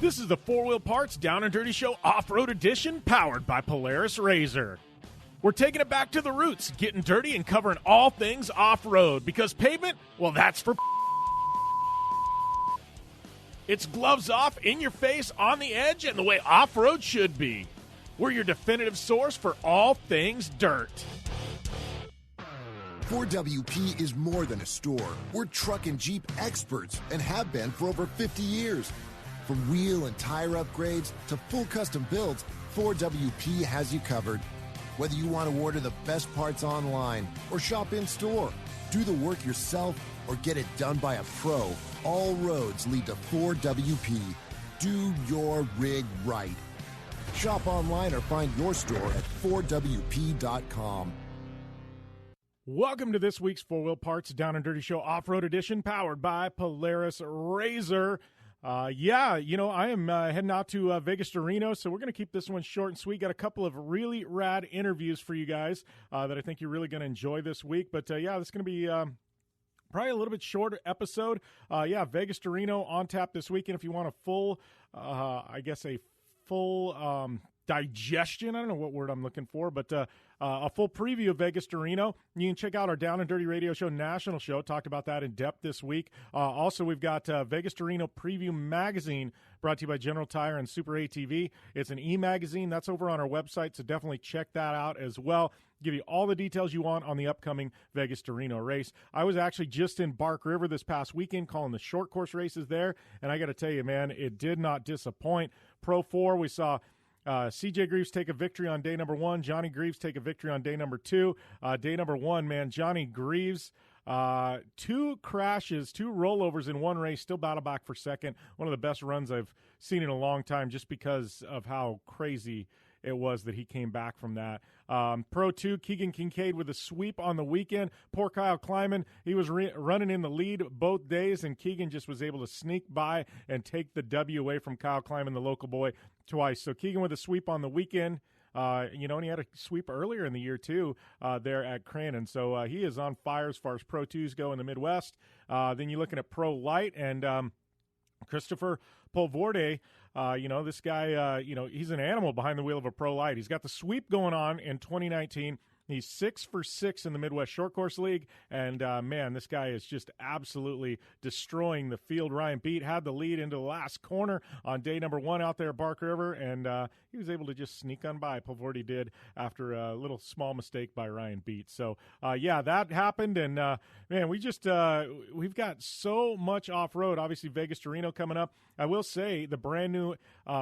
This is the Four Wheel Parts Down and Dirty Show Off-Road Edition, powered by Polaris RZR. We're taking it back to the roots, getting dirty and covering all things off-road, because pavement, well, that's for it's gloves off, in your face, on the edge, and the way off-road should be. We're your definitive source for all things dirt. 4WP is more than a store. We're truck and Jeep experts and have been for over 50 years. From wheel and tire upgrades to full custom builds, 4WP has you covered. Whether you want to order the best parts online or shop in store, do the work yourself, or get it done by a pro, all roads lead to 4WP. Do your rig right. Shop online or find your store at 4WP.com. Welcome to this week's Four Wheel Parts Down and Dirty Show Off-Road Edition, powered by Polaris RZR. I am heading out to Vegas to Reno, so we're going to keep this one short and sweet. Got a couple of really rad interviews for you guys that I think you're really going to enjoy this week. But, this is going to be probably a little bit shorter episode. Vegas to Reno on tap this weekend. If you want a full digestion, I don't know what word I'm looking for, but a full preview of Vegas to Reno. You can check out our Down and Dirty Radio Show National Show. Talked about that in depth this week. Also, we've got Vegas to Reno Preview Magazine, brought to you by General Tire and Super ATV. It's an e-magazine. That's over on our website, so definitely check that out as well. Give you all the details you want on the upcoming Vegas to Reno race. I was actually just in Bark River this past weekend calling the short course races there, and I got to tell you, man, it did not disappoint. Pro 4, we saw CJ Greaves take a victory on day number 1. Johnny Greaves take a victory on day number 2. Day number 1, man, Johnny Greaves, 2 crashes, 2 rollovers in one race, still battle back for second. One of the best runs I've seen in a long time, just because of how crazy it was that he came back from that. Pro 2, Keegan Kincaid with a sweep on the weekend. Poor Kyle Kleiman, he was running in the lead both days, and Keegan just was able to sneak by and take the W away from Kyle Kleiman, the local boy, twice. So Keegan with a sweep on the weekend. And he had a sweep earlier in the year, too, there at Cranon. So he is on fire as far as Pro 2s go in the Midwest. Then you're looking at Pro Light, and Christopher Polvorde, this guy, he's an animal behind the wheel of a Pro Light. He's got the sweep going on in 2019. He's 6 for 6 in the Midwest Short Course League, and, this guy is just absolutely destroying the field. Ryan Beat had the lead into the last corner on day number 1 out there at Bark River, and he was able to just sneak on by. Polvorde did after a little small mistake by Ryan Beat. So, that happened, and, we've got so much off-road. Obviously, Vegas to Reno coming up. I will say the brand new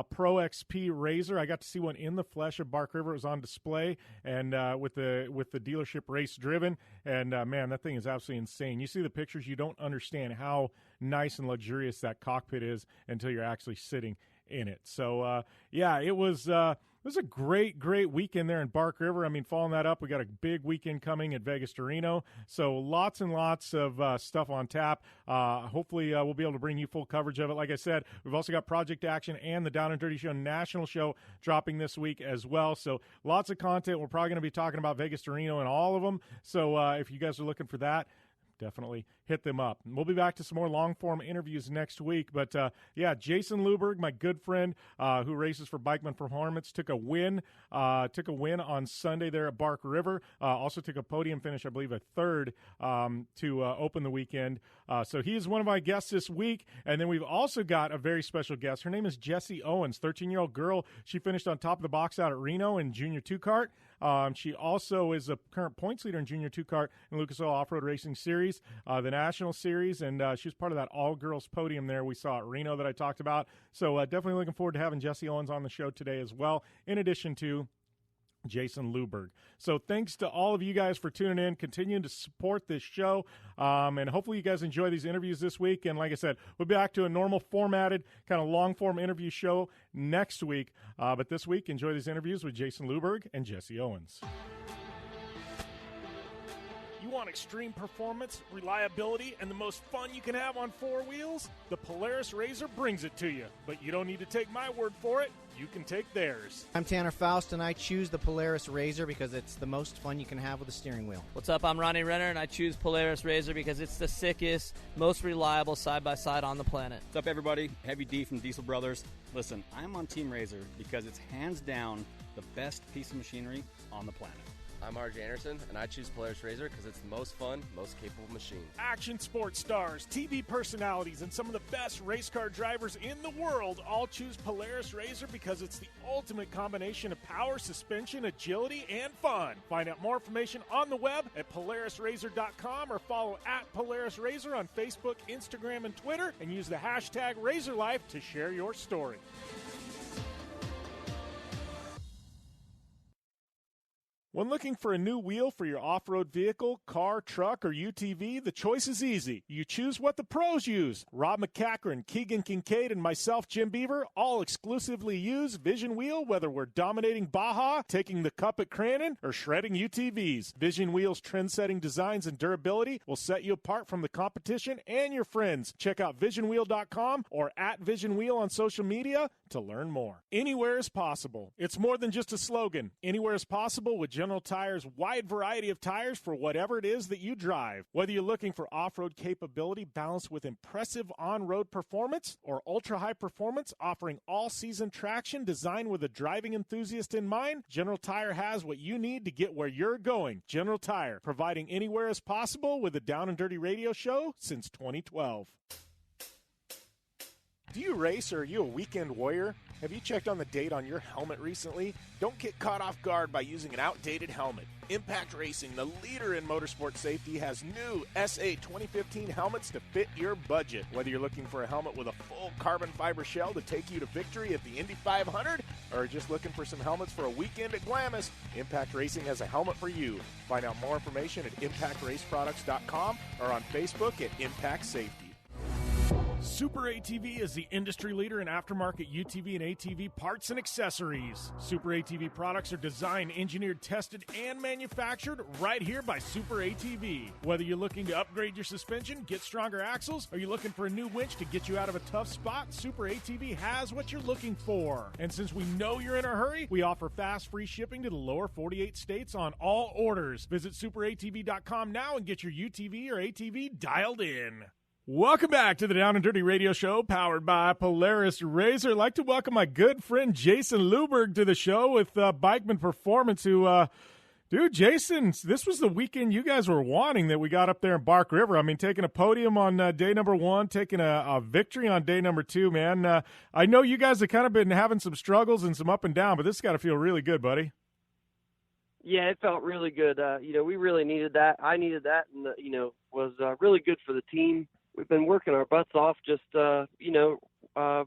Pro XP RZR, I got to see one in the flesh at Bark River. It was on display, and with the dealership race driven, and that thing is absolutely insane. You see the pictures, you don't understand how nice and luxurious that cockpit is until you're actually sitting in it. So it was a great weekend there in Bark River. I mean, following that up, we got a big weekend coming at Vegas to Reno. So lots and lots of stuff on tap. Hopefully we'll be able to bring you full coverage of it. Like I said, we've also got Project Action and the Down and Dirty Show National Show dropping this week as well. So lots of content. We're probably going to be talking about Vegas to Reno and all of them. So if you guys are looking for that, definitely hit them up. And we'll be back to some more long-form interviews next week. But, Jason Luburgh, my good friend who races for Bikeman Performance, took a win on Sunday there at Bark River. Also took a podium finish, I believe, a third to open the weekend. So he is one of my guests this week. And then we've also got a very special guest. Her name is Jessie Owens, 13-year-old girl. She finished on top of the box out at Reno in Junior 2 kart. She also is a current points leader in Junior 2 kart in Lucas Oil Off-Road Racing Series, the National Series, and she was part of that all-girls podium there we saw at Reno that I talked about. So definitely looking forward to having Jessie Owens on the show today as well, in addition to Jason Luburgh. So thanks to all of you guys for tuning in, continuing to support this show, and hopefully you guys enjoy these interviews this week. And like I said, we'll be back to a normal formatted kind of long-form interview show next week. But this week, enjoy these interviews with Jason Luburgh and Jessie Owens. You want extreme performance, reliability, and the most fun you can have on four wheels? The Polaris RZR brings it to you. But you don't need to take my word for it. You can take theirs. I'm Tanner Faust, and I choose the Polaris RZR because it's the most fun you can have with a steering wheel. What's up? I'm Ronnie Renner, and I choose Polaris RZR because it's the sickest, most reliable side-by-side on the planet. What's up, everybody? Heavy D from Diesel Brothers. Listen, I'm on Team RZR because it's hands down the best piece of machinery on the planet. I'm RJ Anderson, and I choose Polaris RZR because it's the most fun, most capable machine. Action sports stars, TV personalities, and some of the best race car drivers in the world all choose Polaris RZR because it's the ultimate combination of power, suspension, agility, and fun. Find out more information on the web at PolarisRZR.com or follow at Polaris RZR on Facebook, Instagram, and Twitter, and use the hashtag RazorLife to share your story. When looking for a new wheel for your off-road vehicle, car, truck, or UTV, the choice is easy. You choose what the pros use. Rob McCachran, Keegan Kincaid, and myself, Jim Beaver, all exclusively use Vision Wheel, whether we're dominating Baja, taking the cup at Crandon, or shredding UTVs. Vision Wheel's trend-setting designs and durability will set you apart from the competition and your friends. Check out VisionWheel.com or at Vision Wheel on social media to learn more. Anywhere is possible. It's more than just a slogan. Anywhere is possible with General Tire's wide variety of tires for whatever it is that you drive. Whether you're looking for off-road capability balanced with impressive on-road performance or ultra-high performance offering all-season traction designed with a driving enthusiast in mind, General Tire has what you need to get where you're going. General Tire, providing anywhere is possible with the Down and Dirty Radio Show since 2012. Do you race or are you a weekend warrior? Have you checked on the date on your helmet recently? Don't get caught off guard by using an outdated helmet. Impact Racing, the leader in motorsport safety, has new SA 2015 helmets to fit your budget. Whether you're looking for a helmet with a full carbon fiber shell to take you to victory at the Indy 500 or just looking for some helmets for a weekend at Glamis, Impact Racing has a helmet for you. Find out more information at impactraceproducts.com or on Facebook at Impact Safety. Super ATV is the industry leader in aftermarket UTV and ATV parts and accessories. Super ATV products are designed, engineered, tested, and manufactured right here by Super ATV. Whether you're looking to upgrade your suspension, get stronger axles, or you're looking for a new winch to get you out of a tough spot, Super ATV has what you're looking for. And since we know you're in a hurry, we offer fast, free shipping to the lower 48 states on all orders. Visit superatv.com now and get your UTV or ATV dialed in. Welcome back to the Down and Dirty Radio Show, powered by Polaris RZR. I'd like to welcome my good friend Jason Luburgh to the show with Bikeman Performance, who, dude, Jason, this was the weekend you guys were wanting that we got up there in Bark River. I mean, taking a podium on day number one, taking a victory on day number two, man. I know you guys have kind of been having some struggles and some up and down, but this has got to feel really good, buddy. Yeah, it felt really good. We really needed that. I needed that, and, was really good for the team. We've been working our butts off. Just, it's the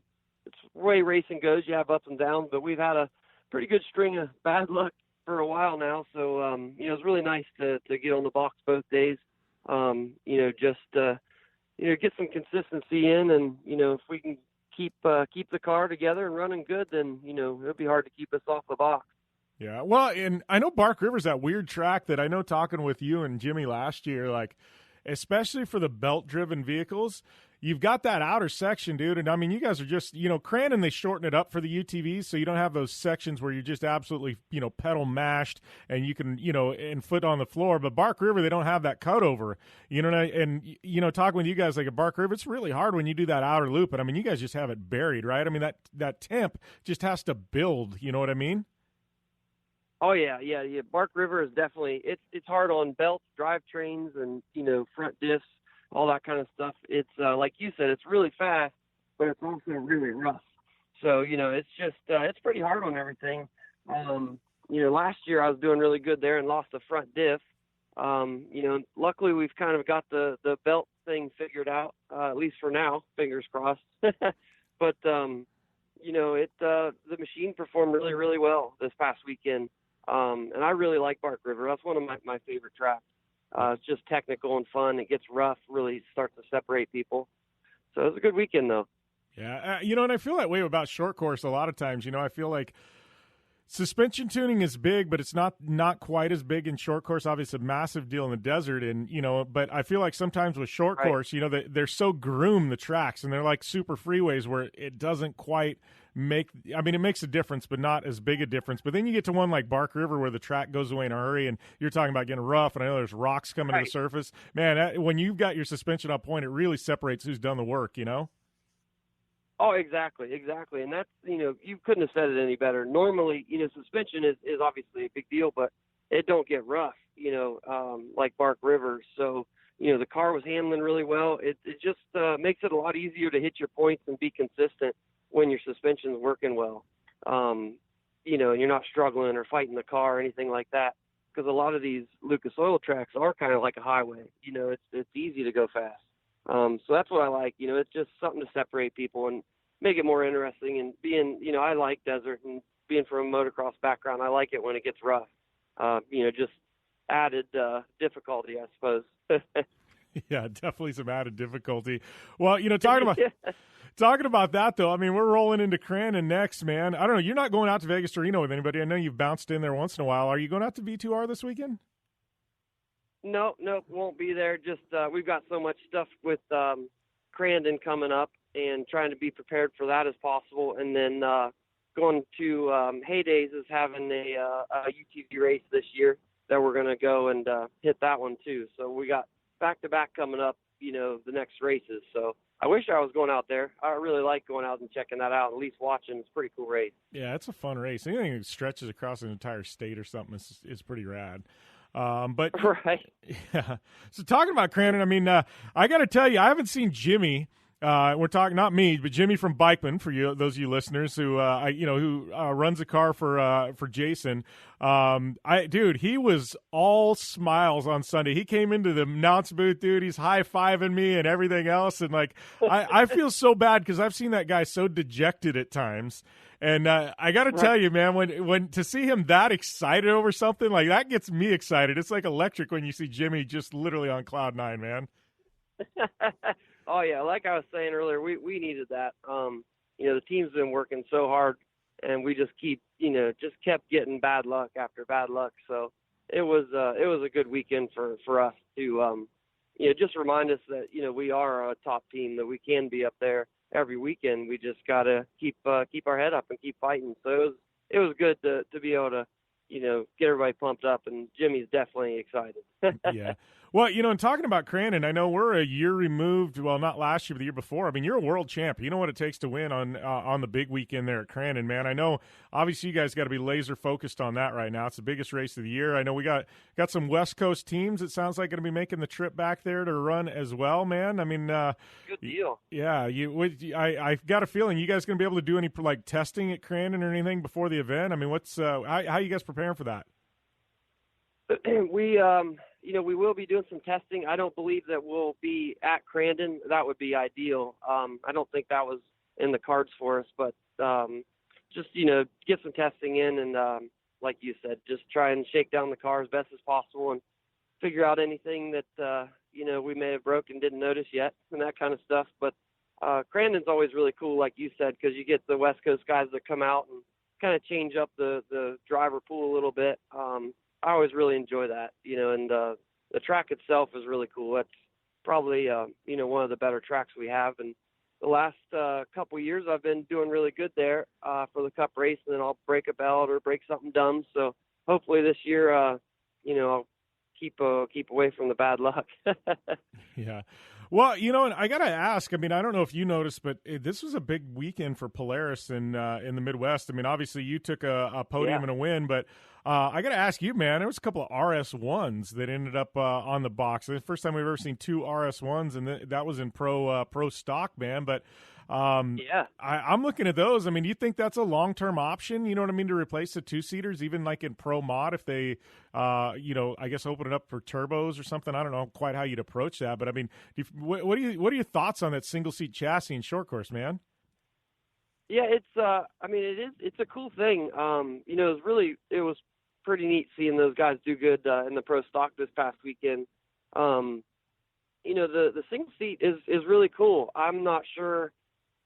way racing goes. You have ups and downs, but we've had a pretty good string of bad luck for a while now. So, it's really nice to get on the box both days. Get some consistency in, and if we can keep the car together and running good, then it'll be hard to keep us off the box. Yeah, well, and I know Bark River's that weird track that I know talking with you and Jimmy last year, like, especially for the belt-driven vehicles, you've got that outer section, dude. And, I mean, you guys are just, Crandon, they shorten it up for the UTVs, so you don't have those sections where you're just absolutely, pedal mashed and you can, and foot on the floor. But Bark River, they don't have that cutover. Talking with you guys, like at Bark River, it's really hard when you do that outer loop. And, I mean, you guys just have it buried, right? I mean, that temp just has to build, you know what I mean? Oh yeah. Bark River is definitely it's hard on belts, drivetrains, and front discs, all that kind of stuff. It's like you said, it's really fast, but it's also really rough. So it's just it's pretty hard on everything. Last year I was doing really good there and lost the front diff. Luckily we've kind of got the belt thing figured out, at least for now. Fingers crossed. But the machine performed really, really well this past weekend. And I really like Bark River. That's one of my favorite tracks. It's just technical and fun. It gets rough, really starts to separate people. So it was a good weekend, though. Yeah, and I feel that way about short course a lot of times. I feel like suspension tuning is big, but it's not quite as big in short course. Obviously, a massive deal in the desert, and but I feel like sometimes with short course, they're so groomed, the tracks, and they're like super freeways where it doesn't quite make. I mean, it makes a difference, but not as big a difference. But then you get to one like Bark River where the track goes away in a hurry, and you're talking about getting rough, and I know there's rocks coming to the surface. Man, when you've got your suspension on point, it really separates who's done the work. Oh, exactly. And that's, you couldn't have said it any better. Normally, suspension is obviously a big deal, but it don't get rough, like Bark River. So, the car was handling really well. It just makes it a lot easier to hit your points and be consistent when your suspension's working well. And you're not struggling or fighting the car or anything like that. Because a lot of these Lucas Oil tracks are kind of like a highway. It's easy to go fast. So that's what I like. It's just something to separate people and make it more interesting. And being, I like desert, and being from a motocross background, I like it when it gets rough. Just added difficulty, I suppose. Yeah, definitely some added difficulty. Well, talking about that, though, I mean, we're rolling into Crandon next, man. I don't know. You're not going out to Vegas to Reno with anybody. I know you've bounced in there once in a while. Are you going out to V2R this weekend? No, won't be there. Just we've got so much stuff with Crandon coming up, and trying to be prepared for that as possible. And then going to Heydays is having a UTV race this year that we're going to go and hit that one too. So we got back-to-back coming up, the next races. So I wish I was going out there. I really like going out and checking that out, at least watching. It's a pretty cool race. Yeah, it's a fun race. Anything that stretches across an entire state or something is pretty rad. But right. Yeah. So talking about Crandon, I mean, I got to tell you, I haven't seen Jimmy. We're talking not me, but Jimmy from Bikeman, for you, those of you listeners who runs a car for Jason. Dude, he was all smiles on Sunday. He came into the announce booth, dude. He's high-fiving me and everything else, and I feel so bad because I've seen that guy so dejected at times. And I got to tell you, man, when to see him that excited over something, like that gets me excited. It's like electric when you see Jimmy just literally on cloud nine, man. Oh, yeah, like I was saying earlier, we needed that. The team's been working so hard, and we just kept getting bad luck after bad luck. So it was a good weekend for us to, just remind us that, we are a top team, that we can be up there every weekend. We just got to keep our head up and keep fighting. So it was good to be able to, get everybody pumped up, and Jimmy's definitely excited. Yeah. Well, and talking about Crandon, I know we're a year removed. Well, not last year, but the year before. I mean, you're a world champ. You know what it takes to win on the big weekend there at Crandon, man. I know, obviously, you guys got to be laser focused on that right now. It's the biggest race of the year. I know we got some West Coast teams. It sounds like going to be making the trip back there to run as well, man. I mean, good deal. Yeah, I've got a feeling you guys going to be able to do any testing at Crandon or anything before the event. I mean, what's how are you guys preparing for that? We will be doing some testing. I don't believe that we'll be at Crandon. That would be ideal. I don't think that was in the cards for us, but just, get some testing in and, like you said, just try and shake down the car as best as possible and figure out anything that, we may have broken, didn't notice yet, and that kind of stuff. But Crandon's always really cool, like you said, because you get the West Coast guys that come out and kind of change up the driver pool a little bit. I always really enjoy that, and the track itself is really cool. It's probably, one of the better tracks we have. And the last couple of years I've been doing really good there for the Cup race, and then I'll break a belt or break something dumb. So hopefully this year, I'll keep away from the bad luck. Yeah. Well, and I got to ask, I mean, I don't know if you noticed, but this was a big weekend for Polaris in the Midwest. I mean, obviously you took a podium and a win, but I got to ask you, man, there was a couple of RS1s that ended up on the box. The first time we've ever seen two RS1s, and that was in pro stock, man. But I'm looking at those. I mean, do you think that's a long-term option, you know what I mean, to replace the two-seaters, even like in pro mod, if they, I guess open it up for turbos or something? I don't know quite how you'd approach that, but I mean, what are your thoughts on that single-seat chassis in short course, man? Yeah, it's a cool thing. It was pretty neat seeing those guys do good in the pro stock this past weekend. The single seat is really cool. I'm not sure,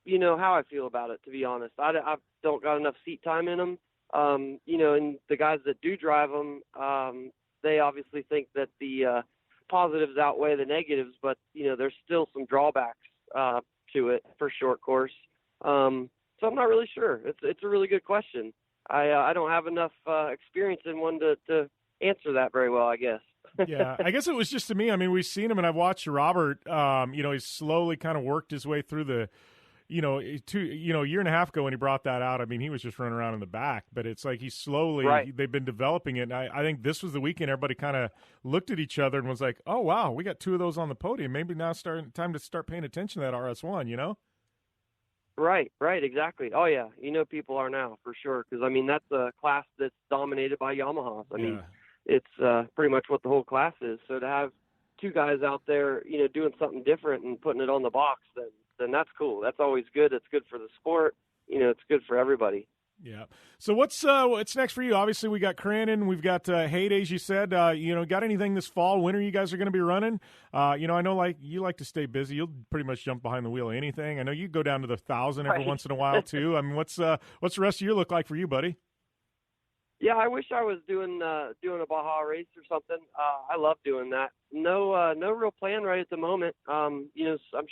how I feel about it, to be honest. I don't got enough seat time in them. And the guys that do drive them, they obviously think that the positives outweigh the negatives, but, there's still some drawbacks to it for short course. So I'm not really sure. It's a really good question. I don't have enough experience in one to answer that very well, I guess. Yeah, I guess it was just to me. I mean, we've seen him, and I've watched Robert. He's slowly kind of worked his way through the, a year and a half ago when he brought that out. I mean, he was just running around in the back, but it's like they've been developing it. And I think this was the weekend everybody kind of looked at each other and was like, "Oh wow, we got 2 of those on the podium. Maybe now time to start paying attention to that RS1." Right, exactly. Oh yeah, people are now for sure, because I mean that's a class that's dominated by Yamahas. I mean, it's pretty much what the whole class is. So to have 2 guys out there, doing something different and putting it on the box, then that's cool. That's always good. It's good for the sport. It's good for everybody. Yeah. So what's next for you? Obviously, we got Crandon, we've got Heydays. You said, got anything this fall, winter you guys are going to be running? I know like you like to stay busy. You'll pretty much jump behind the wheel of anything. I know you go down to the 1,000 every once in a while too. I mean, what's the rest of your look like for you, buddy? Yeah, I wish I was doing a Baja race or something. I love doing that. No real plan right at the moment. I'm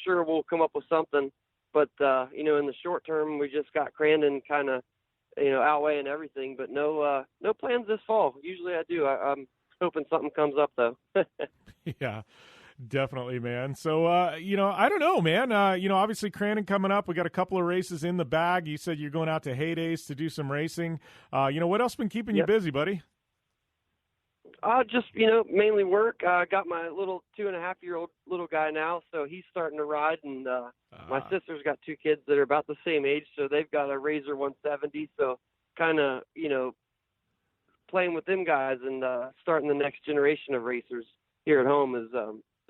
sure we'll come up with something, but in the short term, we just got Crandon kind of outweighing everything, but no plans this fall. Usually I do. I'm hoping something comes up though. Yeah, definitely, man. So, I don't know, man. Obviously Crandon coming up. We got a couple of races in the bag. You said you're going out to Heydays to do some racing. What else been keeping you busy, buddy? Just, mainly work. I got my little 2.5-year-old little guy now, so he's starting to ride, and my sister's got 2 kids that are about the same age, so they've got a Razor 170, so kind of, playing with them guys and starting the next generation of racers here at home is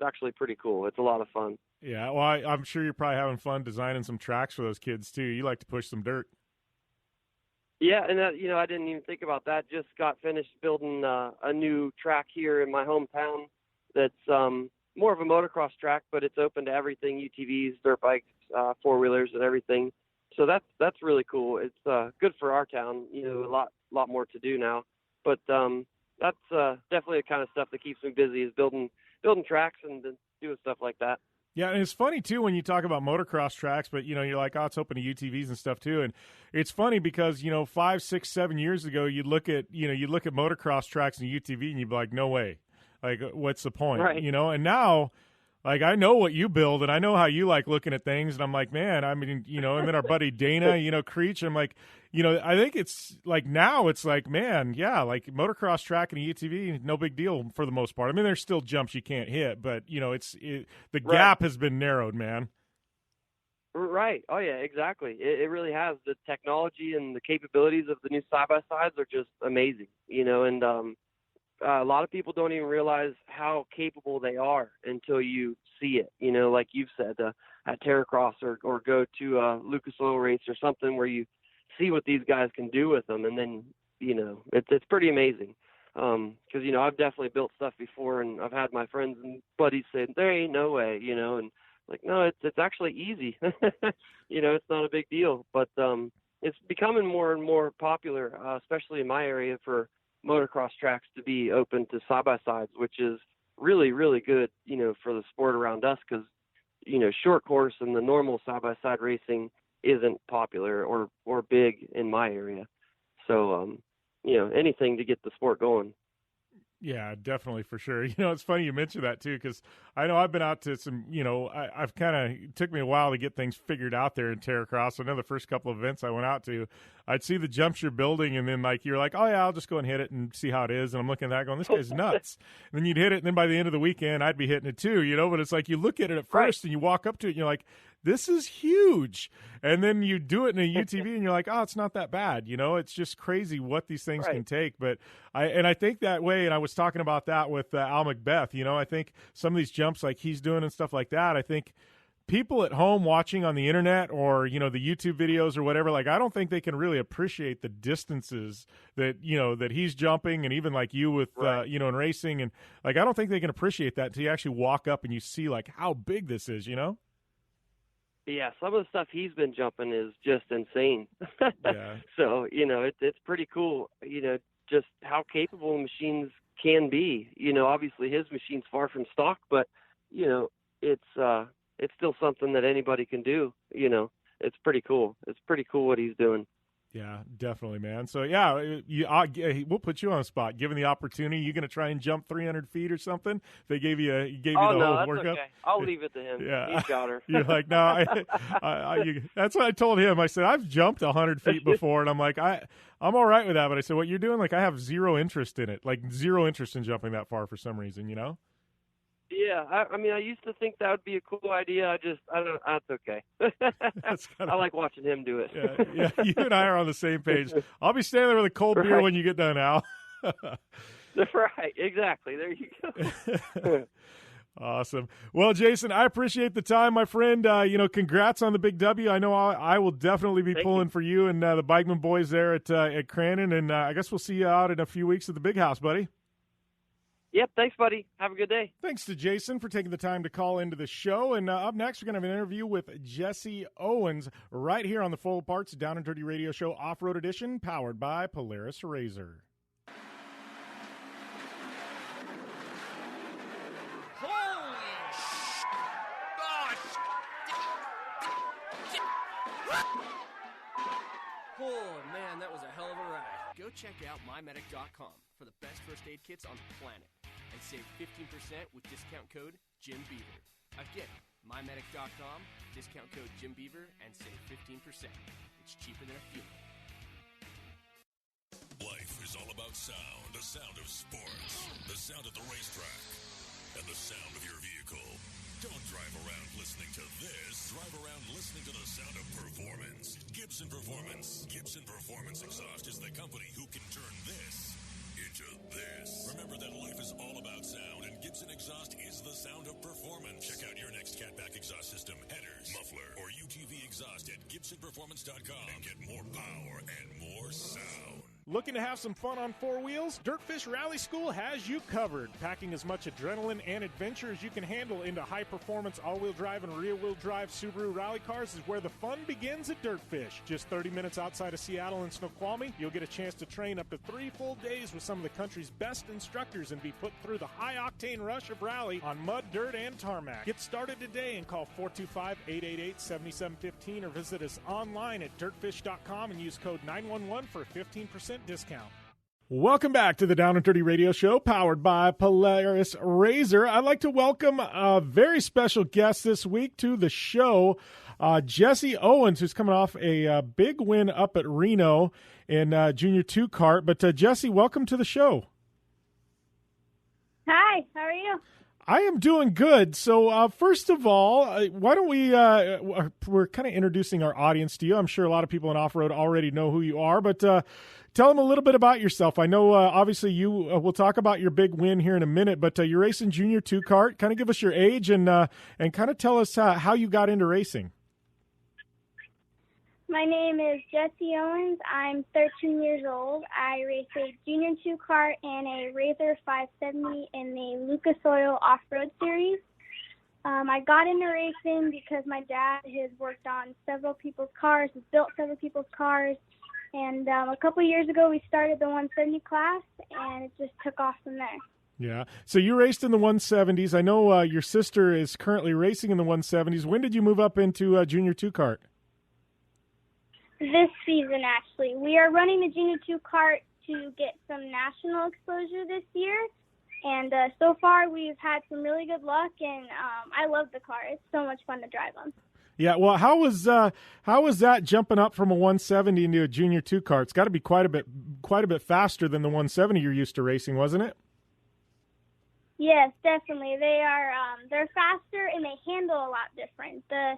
actually pretty cool. It's a lot of fun. Yeah, well, I'm sure you're probably having fun designing some tracks for those kids, too. You like to push some dirt. Yeah, and I didn't even think about that. Just got finished building a new track here in my hometown that's more of a motocross track, but it's open to everything, UTVs, dirt bikes, 4-wheelers, and everything. So that's really cool. It's good for our town, a lot more to do now. But that's definitely the kind of stuff that keeps me busy, is building tracks and doing stuff like that. Yeah, and it's funny, too, when you talk about motocross tracks, but, you're like, oh, it's open to UTVs and stuff, too. And it's funny because, 5, 6, 7 years ago, you look at motocross tracks and UTV and you'd be like, no way. Like, what's the point? Right. And now, like, I know what you build and I know how you like looking at things. And I'm like, man, and then our buddy Dana, Creech, I'm like, I think it's like now it's like, man, yeah, like motocross track and a UTV, no big deal for the most part. I mean, there's still jumps you can't hit, but the gap has been narrowed, man. Right. Oh yeah, exactly. It really has. The technology and the capabilities of the new side-by-sides are just amazing, and a lot of people don't even realize how capable they are until you see it, like you've said, at Terracross or go to a Lucas Oil race or something where you see what these guys can do with them. And then, it's pretty amazing. Cause I've definitely built stuff before, and I've had my friends and buddies say, there ain't no way, and like, no, it's actually easy. It's not a big deal, but, it's becoming more and more popular, especially in my area, for motocross tracks to be open to side-by-sides, which is really, really good, for the sport around us. Cause, short course and the normal side-by-side racing isn't popular or big in my area. So, anything to get the sport going. Yeah, definitely, for sure. It's funny you mentioned that, too, because I know I've been out to some, I've kind of, it took me a while to get things figured out there in Terracross. I know the first couple of events I went out to, I'd see the jumps you're building, and then, you're like, oh, yeah, I'll just go and hit it and see how it is. And I'm looking at that going, this guy's nuts. And then you'd hit it, and then by the end of the weekend, I'd be hitting it, too, but it's like you look at it at first, and you walk up to it, and you're like, this is huge. And then you do it in a UTV and you're like, oh, it's not that bad. It's just crazy what these things can take. But I think that way, and I was talking about that with Al Macbeth, I think some of these jumps like he's doing and stuff like that, I think people at home watching on the internet or, the YouTube videos or whatever, I don't think they can really appreciate the distances that, that he's jumping, and even like you with, in racing. And I don't think they can appreciate that until you actually walk up and you see how big this is, Yeah, some of the stuff he's been jumping is just insane. Yeah. So, it's pretty cool, just how capable machines can be. Obviously his machine's far from stock, but, it's still something that anybody can do. It's pretty cool. It's pretty cool what he's doing. Yeah, definitely, man. So, we'll put you on the spot. Given the opportunity, you going to try and jump 300 feet or something? They gave you the whole that's workup? Okay. I'll leave it to him. Yeah. He's got her. You're like, no, that's what I told him. I said, I've jumped 100 feet before, and I'm like, I'm all right with that. But I said, what you're doing, like, I have zero interest in it. Like, zero interest in jumping that far for some reason, Yeah, I used to think that would be a cool idea. I don't. That's okay. I like watching him do it. Yeah, you and I are on the same page. I'll be standing there with a cold beer when you get done, Al. Right, exactly. There you go. Awesome. Well, Jason, I appreciate the time, my friend. Congrats on the big W. I know I will definitely be pulling for you and the Bikeman boys there at Crandon, and I guess we'll see you out in a few weeks at the Big House, buddy. Yep, thanks, buddy. Have a good day. Thanks to Jason for taking the time to call into the show. And up next, we're going to have an interview with Jessie Owens right here on the Full Parts Down and Dirty Radio Show Off-Road Edition, powered by Polaris Razor. Oh, man, that was a hell of a ride. Go check out mymedic.com for the best first aid kits on the planet and save 15% with discount code Jim Beaver. Again, mymedic.com, discount code Jim Beaver, and save 15%. It's cheaper than a funeral. Life is all about sound, the sound of sports, the sound at the racetrack, and the sound of your vehicle. Don't drive around listening to this. Drive around listening to the sound of performance. Gibson Performance. Gibson Performance Exhaust is the company who can turn this into this. Remember that life is all about sound, and Gibson Exhaust is the sound of performance. Check out your next catback exhaust system, headers, muffler, or UTV exhaust at GibsonPerformance.com and get more power and more sound. Looking to have some fun on four wheels? Dirtfish Rally School has you covered. Packing as much adrenaline and adventure as you can handle into high-performance all-wheel drive and rear-wheel drive Subaru rally cars is where the fun begins at Dirtfish. Just 30 minutes outside of Seattle and Snoqualmie, you'll get a chance to train up to 3 full days with some of the country's best instructors and be put through the high-octane rush of rally on mud, dirt, and tarmac. Get started today and call 425-888-7715 or visit us online at dirtfish.com and use code 911 for a 15% discount. Welcome back to the Down and Dirty Radio Show, powered by Polaris Razor. I'd like to welcome a very special guest this week to the show, Jessie Owens, who's coming off a big win up at Reno in Junior 2 kart. But Jessie, welcome to the show. Hi, how are you? I am doing good. So first of all, why don't we're kind of introducing our audience to you. I'm sure a lot of people in off-road already know who you are, but tell them a little bit about yourself. I know obviously we'll talk about your big win here in a minute, but you're racing Junior 2 kart. Kind of give us your age and kind of tell us how you got into racing. My name is Jessie Owens. I'm 13 years old. I race a Junior 2 kart and a Razor 570 in the Lucas Oil Off-Road Series. I got into racing because my dad has worked on several people's cars, has built several people's cars, and a couple years ago we started the 170 class, and it just took off from there. Yeah. So you raced in the 170s. I know your sister is currently racing in the 170s. When did you move up into Junior 2 kart? This season, actually. We are running the Junior 2 kart to get some national exposure this year, and so far we've had some really good luck, and I love the car. It's so much fun to drive on. Yeah, well, how was that jumping up from a 170 into a Junior 2 kart? It's got to be quite a bit faster than the 170 you're used to racing, wasn't it? Yes, definitely. They are they're faster and they handle a lot different. The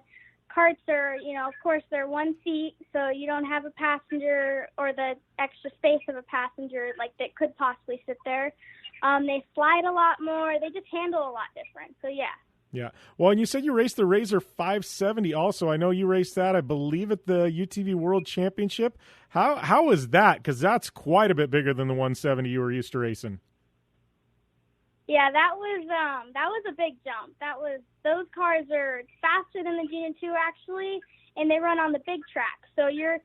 karts are, of course, they're one seat, so you don't have a passenger or the extra space of a passenger like that could possibly sit there. They slide a lot more. They just handle a lot different. So yeah. Yeah. Well, and you said you raced the Razor 570 also. I know you raced that, I believe, at the UTV World Championship. How was that? Because that's quite a bit bigger than the 170 you were used to racing. Yeah, that was a big jump. Those cars are faster than the Junior 2 actually, and they run on the big track. So you're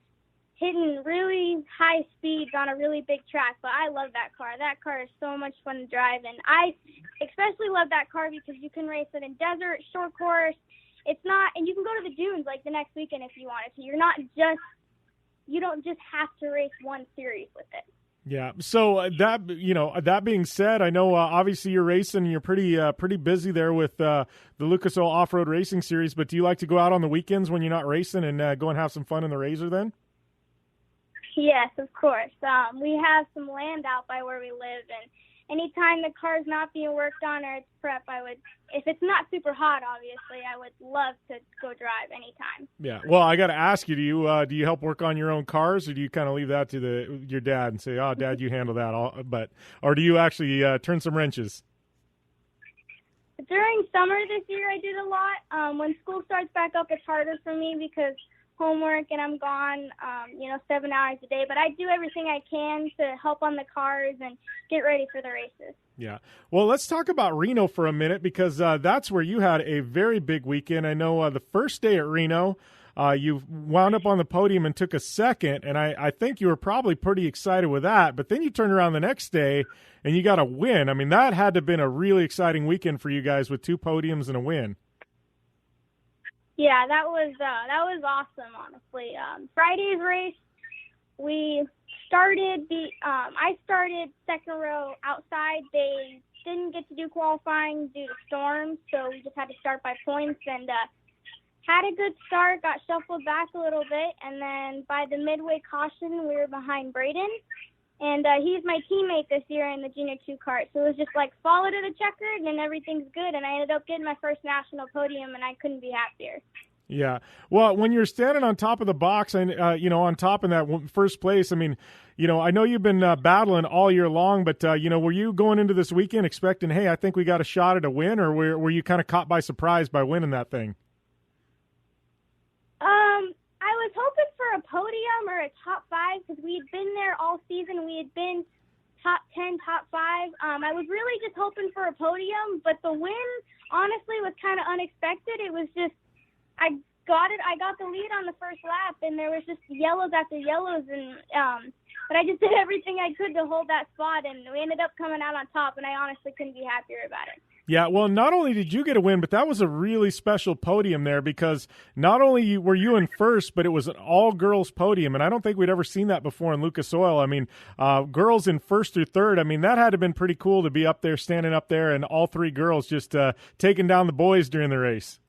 hitting really high speeds on a really big track. But I love that car. That car is so much fun to drive, and I especially love that car because you can race it in desert, short course. And you can go to the dunes like the next weekend if you wanted to. You don't just have to race one series with it. Yeah. So that being said, I know obviously you're racing. You're pretty busy there with the Lucas Oil Off-Road Racing Series. But do you like to go out on the weekends when you're not racing and go and have some fun in the Razor then? Yes, of course. We have some land out by where we live, and anytime the car's not being worked on or it's prep, if it's not super hot, obviously, I would love to go drive anytime. Yeah. Well, I got to ask you, do you help work on your own cars, or do you kind of leave that to your dad and say, "Oh, Dad, you handle that"? Or do you actually turn some wrenches? During summer this year, I did a lot. When school starts back up, it's harder for me because homework and I'm gone, 7 hours a day. But I do everything I can to help on the cars and get ready for the races. Yeah. Well, let's talk about Reno for a minute because that's where you had a very big weekend. I know the first day at Reno, you wound up on the podium and took a second, and I think you were probably pretty excited with that. But then you turned around the next day and you got a win. I mean, that had to have been a really exciting weekend for you guys with 2 podiums and a win. Yeah, that was awesome, honestly. Friday's race, I started second row outside. They didn't get to do qualifying due to storms, so we just had to start by points and had a good start, got shuffled back a little bit, and then by the midway caution, we were behind Braden. And he's my teammate this year in the Junior 2 kart. So it was just like follow to the checkered and everything's good. And I ended up getting my first national podium, and I couldn't be happier. Yeah. Well, when you're standing on top of the box and, on top in that first place, I mean, I know you've been battling all year long, but, were you going into this weekend expecting, hey, I think we got a shot at a win, or were you kind of caught by surprise by winning that thing? I was hoping for a podium or a top 5 because we had been there all season. We had been top 10, top 5. I was really just hoping for a podium, but the win, honestly, was kind of unexpected. It was just, I got the lead on the first lap, and there was just yellows after yellows, and but I just did everything I could to hold that spot, and we ended up coming out on top, and I honestly couldn't be happier about it. Yeah, well, not only did you get a win, but that was a really special podium there because not only were you in first, but it was an all-girls podium, and I don't think we'd ever seen that before in Lucas Oil. I mean, girls in first through third, I mean, that had to have been pretty cool to be up there, standing up there, and all 3 girls just taking down the boys during the race.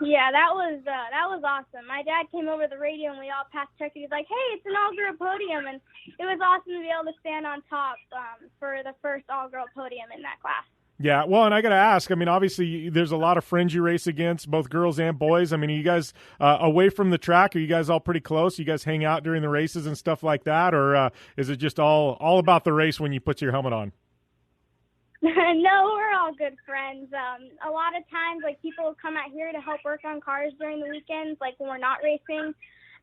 Yeah, that was awesome. My dad came over the radio, and we all passed check. He was like, hey, it's an all-girl podium, and it was awesome to be able to stand on top for the first all-girl podium in that class. Yeah, well, and I got to ask, I mean, obviously there's a lot of friends you race against, both girls and boys. I mean, are you guys away from the track? Are you guys all pretty close? You guys hang out during the races and stuff like that? Or is it just all about the race when you put your helmet on? No, we're all good friends. A lot of times, like, people come out here to help work on cars during the weekends, like when we're not racing.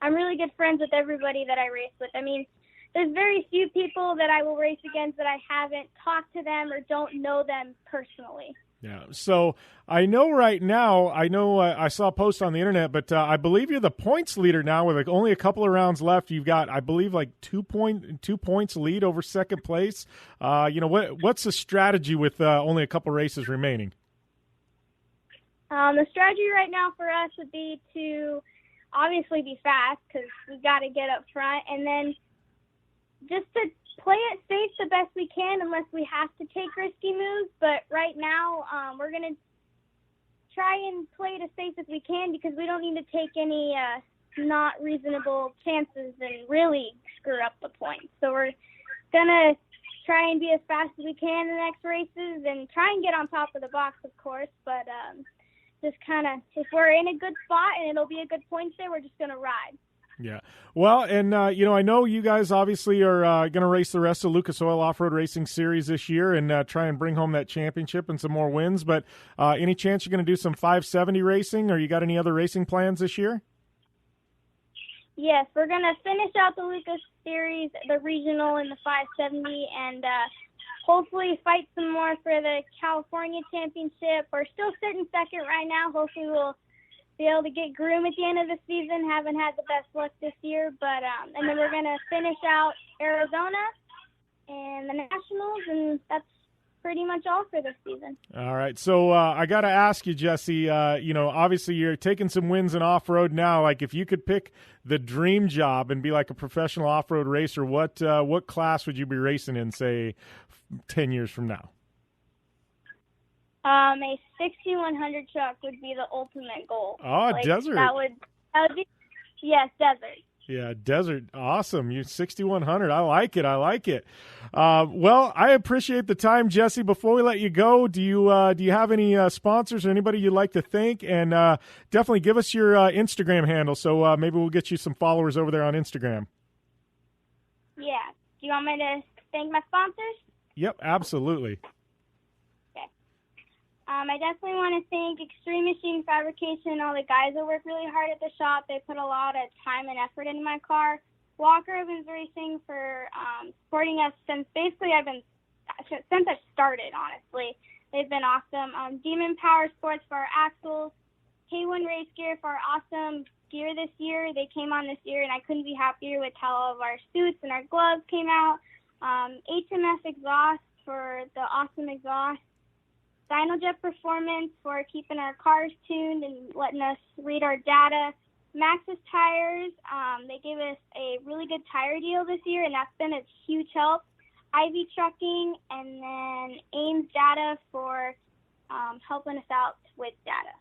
I'm really good friends with everybody that I race with. I mean, there's very few people that I will race against that I haven't talked to them or don't know them personally. Yeah. So I know right now, I saw a post on the internet, but I believe you're the points leader now with like only a couple of rounds left. You've got, I believe, like 2 points lead over second place. What's the strategy with only a couple races remaining? The strategy right now for us would be to obviously be fast because we got to get up front, and then just to play it safe the best we can unless we have to take risky moves. But right now, we're going to try and play it as safe as we can because we don't need to take any not reasonable chances and really screw up the points. So we're going to try and be as fast as we can in the next races and try and get on top of the box, of course. But just kind of, if we're in a good spot and it'll be a good points day, we're just going to ride. Yeah. Well, and, I know you guys obviously are going to race the rest of Lucas Oil Off-Road Racing Series this year and try and bring home that championship and some more wins. But any chance you're going to do some 570 racing, or you got any other racing plans this year? Yes, we're going to finish out the Lucas Series, the regional, and the 570, and hopefully fight some more for the California Championship. We're still sitting second right now. Hopefully we'll be able to get groom at the end of the season. Haven't had the best luck this year, but and then we're going to finish out Arizona and the Nationals, and that's pretty much all for this season. All right. So I got to ask you, Jessie, obviously you're taking some wins in off-road now. Like, if you could pick the dream job and be like a professional off-road racer, what class would you be racing in, say, 10 years from now? A 6100 truck would be the ultimate goal. Oh, desert. That would be, yes, desert. Yeah, desert. Awesome. You 6100. I like it. Well, I appreciate the time, Jessie. Before we let you go, do you have any sponsors or anybody you'd like to thank? And definitely give us your Instagram handle, so maybe we'll get you some followers over there on Instagram. Yeah. Do you want me to thank my sponsors? Yep, absolutely. I definitely want to thank Extreme Machine Fabrication, all the guys that work really hard at the shop. They put a lot of time and effort into my car. Walker Evans Racing for supporting us since I started, honestly. They've been awesome. Demon Power Sports for our axles. K1 Race Gear for our awesome gear this year. They came on this year, and I couldn't be happier with how all of our suits and our gloves came out. HMS Exhaust for the awesome exhaust. Dynojet Performance for keeping our cars tuned and letting us read our data. Maxxis Tires, they gave us a really good tire deal this year, and that's been a huge help. Ivy Trucking, and then Ames Data for helping us out with data.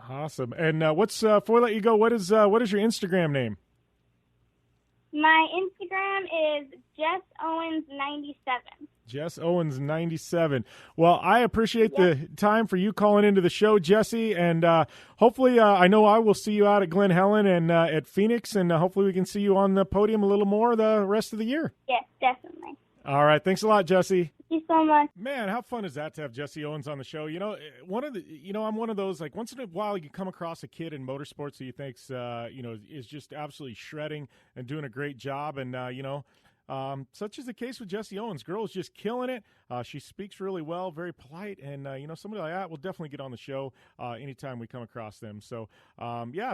Awesome. And before I let you go, what is your Instagram name? My Instagram is Jess Owens 97. Jess Owens 97. Well, I appreciate the time for you calling into the show, Jessie, and hopefully I know I will see you out at Glen Helen and at Phoenix, and hopefully we can see you on the podium a little more the rest of the year. Yes, definitely. All right. Thanks a lot, Jessie. Thank you so much. Man, how fun is that to have Jessie Owens on the show? I'm one of those, like, once in a while you come across a kid in motorsports who you think's, is just absolutely shredding and doing a great job. And, such is the case with Jessie Owens. Girl is just killing it. She speaks really well, very polite, and somebody like that will definitely get on the show anytime we come across them. So,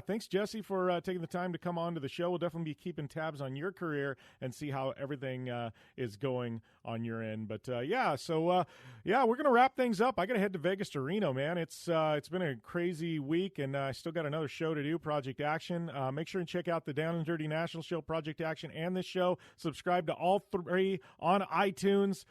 thanks, Jessie, for taking the time to come on to the show. We'll definitely be keeping tabs on your career and see how everything is going on your end. But we're gonna wrap things up. I gotta head to Vegas to Reno, man. It's been a crazy week, and I still got another show to do, Project Action. Make sure and check out the Down and Dirty National Show, Project Action, and this show. Subscribe to all three on iTunes.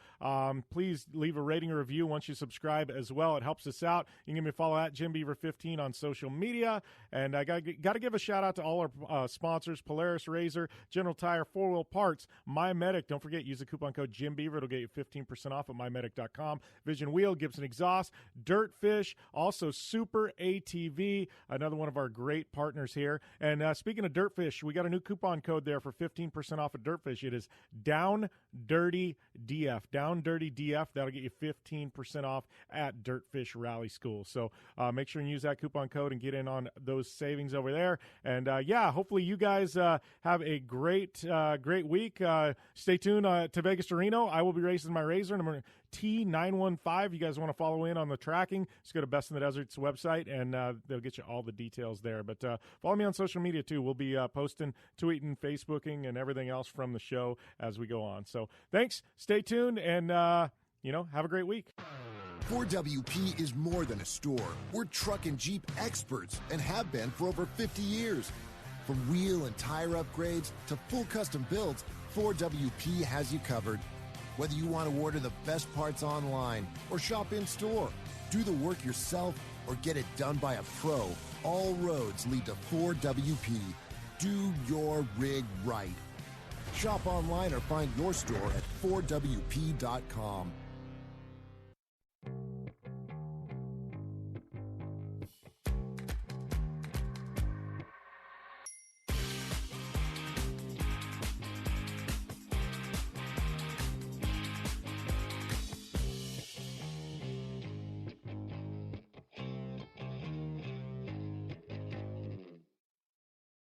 Please leave a rating or review once you subscribe as well. It helps us out. You can give me a follow at Jim Beaver 15 on social media. And I got to give a shout out to all our sponsors: Polaris Razor, General Tire, 4 Wheel Parts, MyMedic. Don't forget, use the coupon code Jim Beaver. It'll get you 15% off at mymedic.com. Vision Wheel, Gibson Exhaust, Dirtfish, also Super ATV, another one of our great partners here. And speaking of Dirtfish, we got a new coupon code there for 15% off at Dirtfish. It is Down Dirty DF. Down Dirty DF. That'll get you 15% off at Dirtfish Rally School. So make sure and use that coupon code and get in on those savings over there. And hopefully you guys have a great week. Stay tuned to Vegas to Reno. I will be racing my Razor number T915. You guys want to follow in on the tracking, just go to Best in the Desert's website, and they'll get you all the details there. But follow me on social media, too. We'll be posting, tweeting, Facebooking, and everything else from the show as we go on. So thanks. Stay tuned, and, have a great week. 4WP is more than a store. We're truck and Jeep experts and have been for over 50 years. From wheel and tire upgrades to full custom builds, 4WP has you covered. Whether you want to order the best parts online or shop in store, do the work yourself, or get it done by a pro, all roads lead to 4WP. Do your rig right. Shop online or find your store at 4WP.com.